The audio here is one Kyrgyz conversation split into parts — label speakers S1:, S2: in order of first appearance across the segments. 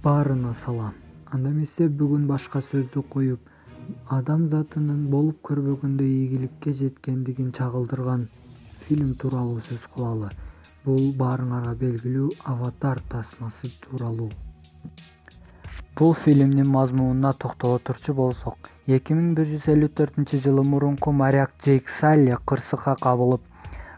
S1: Баарына салам. Анда эмесе бүгүн башка сөздү коюп, адам затынын болуп көрбөгөндөй ийгиликке жеткендигин чагылдырган фильм тууралуу сөз кылалы. Бул баарыңарга белгилүү «Аватар» тасмасы тууралуу. Бул фильмдин мазмунуна токтоло турчу болсок, 2154-жылы мурунку моряк Джейк Салли кырсыкка кабылып,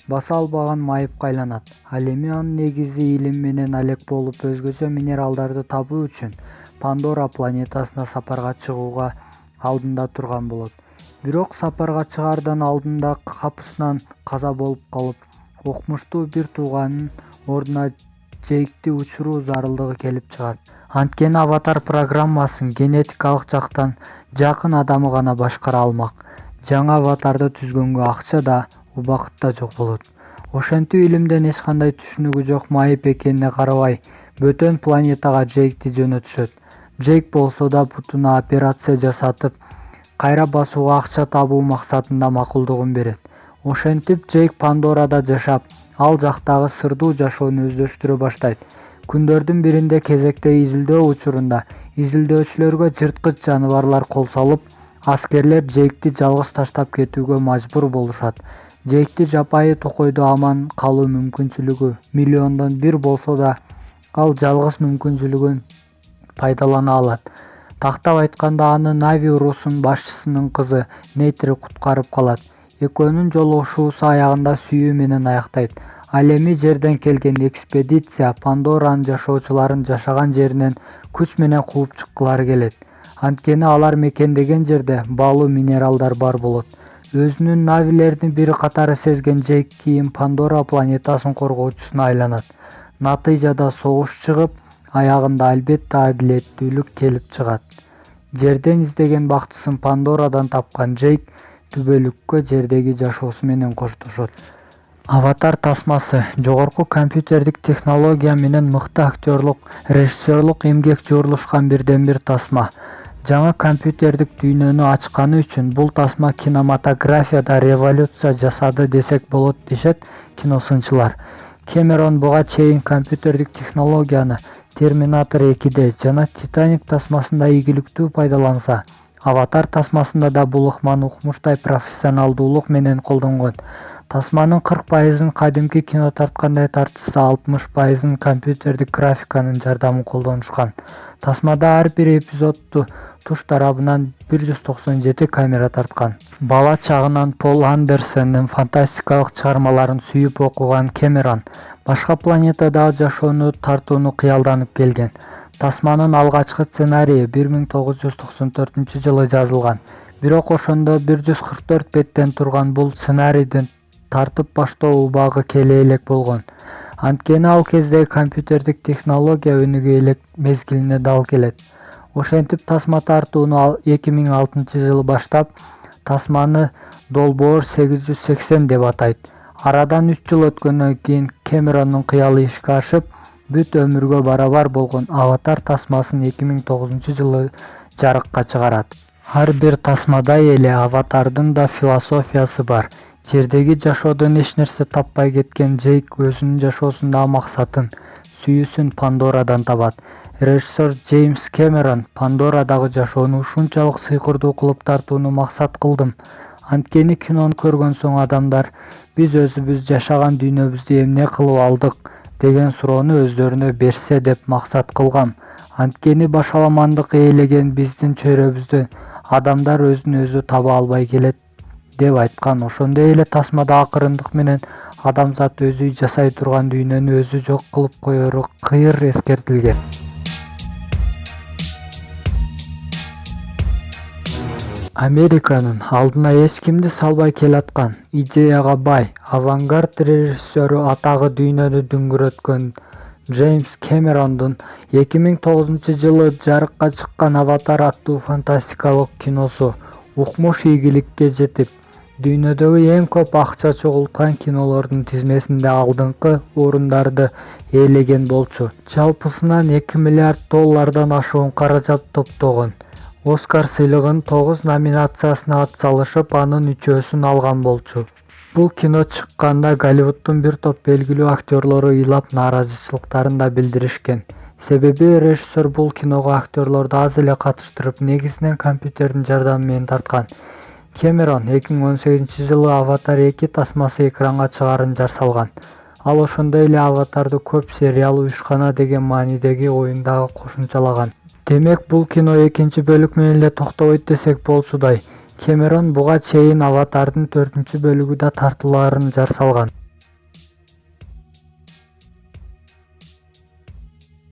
S1: баса албаган майыпка айланат. Ал эми анын негизи илим менен алек болуп, өзгөчө минералдарды табуу үчүн Пандора планетасына сапарга чыгууга алдында турган болот. Бирок сапарга чыгаардан алдында капысынан каза болуп калып, окмуштуу бир тууганын ордуна Джейкти учуруу зарылдыгы келип чыгат. Анткени Аватар программасын генетикалык жактан жакын адамы гана башкара алмак. Жаңы аватарды түзгөнгө акча да, убакыт да жок болот. Ошентип илимден эч кандай түшүнүгү жок майып экенине карабай, бөтөн планетага Джейкти жөнөтүшөт. Джейк болсо да бутуна операция жасатып, кайра басууга акча табуу максатында макулдугун берет. Ошентип Джейк Пандорада жашап, ал жактагы сырдуу жашоону өздөштүрө баштайт. Күндөрдүн биринде кезекте изилдөө учурунда изилдөөчүлөргө жырткыч жаныбарлар кол салып, аскерлер Джейкти жалгыз таштап кетүүгө мажбур болушат. Джейкти жапайы токойдо аман калуу мүмкүнчүлүгү миллиондон бир болсо да, ал жалгыз мүмкүнчүлүгүн пайдалана алат. Тактап айтканда, аны Нави урусунун башчысынын кызы Нейтри куткарып калат. Экөөнүн жолугушуусу аягында сүйүү менен аяктайт. Ал эми жерден келген экспедиция Пандоранын жашоочуларын жашаган жеринен күч менен кууп чыккылары келет. Анткени алар мекендеген жерде баалуу минералдар бар болот. Өзүнүн Навилердин бири катары сезген Джейк кийин Пандора планетасынын коргоочусуна айланат. Натыйжада согуш чыгып, аягында албетте адилеттүүлүк келип чыгат. Жерден издеген бактысын Пандорадан тапкан Джейк түбөлүккө жердеги жашоосу менен коштошот. Аватар тасмасы жогорку компьютердик технология менен мыкты актерлук, режиссерлук эмгек жуурулушкан бирден-бир тасма. Жаңы компьютердик дүйнөнү ачканы үчүн бул тасма кинематографияда революция жасады десек болот, дешет киносынчылар. Кэмерон буга чейин компьютердик технологияны Терминатор 2-де жана Титаник тасмасында ийгиликтүү пайдаланса, Аватар тасмасында да бул ыкманы укмуштай профессионалдуулук менен колдонгон. Тасманын 40%-ын кадимки кино тарткандай тартышса, 60%-ын компьютердик графиканын жардамын колдонушкан. Тасмада ар бир эпизодду туш тарабынан 197 камера тарткан. Бала чагынан Пол Андерсендин фантастикалык чыгармаларын сүйүп окуган Кэмерон башка планетадагы жашоону тартууну кыялданып келген. Тасманын алгачкы сценарийи 1994-жылы жазылган. Бирок ошондо 144 беттен турган бул сценарийдин тартып баштоо убагы келе элек болгон. Анткени ал кезде компьютердик технология өнүгө элек мезгилине дал келет. Ошентип тасма тартууну 2006-жылы баштап, тасманы долбоор 880 деп атайт. Арадан 3 жыл өткөндөн кийин Кэмерондун кыялы ишке ашып, бүт өмүргө барабар болгон Аватар тасмасын 2009-жылы жарыкка чыгарат. Ар бир тасмадай эле Аватардын да философиясы бар. Жердеги жашоодон эч нерсе таппай кеткен Джейк өзүнүн жашоосундагы максатын, сүйүүсүн Пандорадан табат. Режиссер Джеймс Кэмерон Пандорадагы жашоону ушунчалык сыйкырдуу кылып тартууну максат кылдым. Анткени кинону көргөн соң адамдар биз өзүбүз жашаган дүйнөбүздү эмне кылып алдык деген суроону өздөрүнө берсе деп максат кылгам. Анткени башаламандык ээлеген биздин чөйрөбүздү адамдар өзүн өзү таба албай келет деп айткан. Ошондой эле тасмада акырындык менен адамзат өзү жасай турган дүйнөнү өзү жок кылып коеру кыйыр эскертилген. Американын алдына эч кимди салбай келаткан, идеяга бай, авангард режиссеру атагы дүйнөнү дүңгүрөткөн Джеймс Кэмерондун 2009-жылы жарыкка чыккан Аватар аттуу фантастикалык киносу укмуш ийгиликке жетип, дүйнөдөгү эң көп акча чогулткан кинолордун тизмесинде алдыңкы орундарды ээлеген болчу. Жалпысынан $2 миллиард ашуун каражат топтогон. Оскар сыйлыгынын 9 номинациясына атсалышып, анын 3-өсүн алган болчу. Бул кино чыкканда Голливуддун бир топ белгилүү актерлору ыйлап нааразычылыктарын да билдиришкен. Себеби режиссер бул киного актерлорду аз эле катыштырып, негизинен компьютердин жардамы менен тарткан. Кэмерон 2018-жылы Аватар 2 тасмасы экранга чыгаарын жар салган. Ал ошондой эле Аватарды көп сериялы уюшкана деген маанидеги оюн дагы кошумчалаган. Демек бул кино экинчи бөлүк менен эле токтобойт десек болчудай. Кэмерон буга чейин Аватардын 4-бөлүгү да тартууларын жар салган.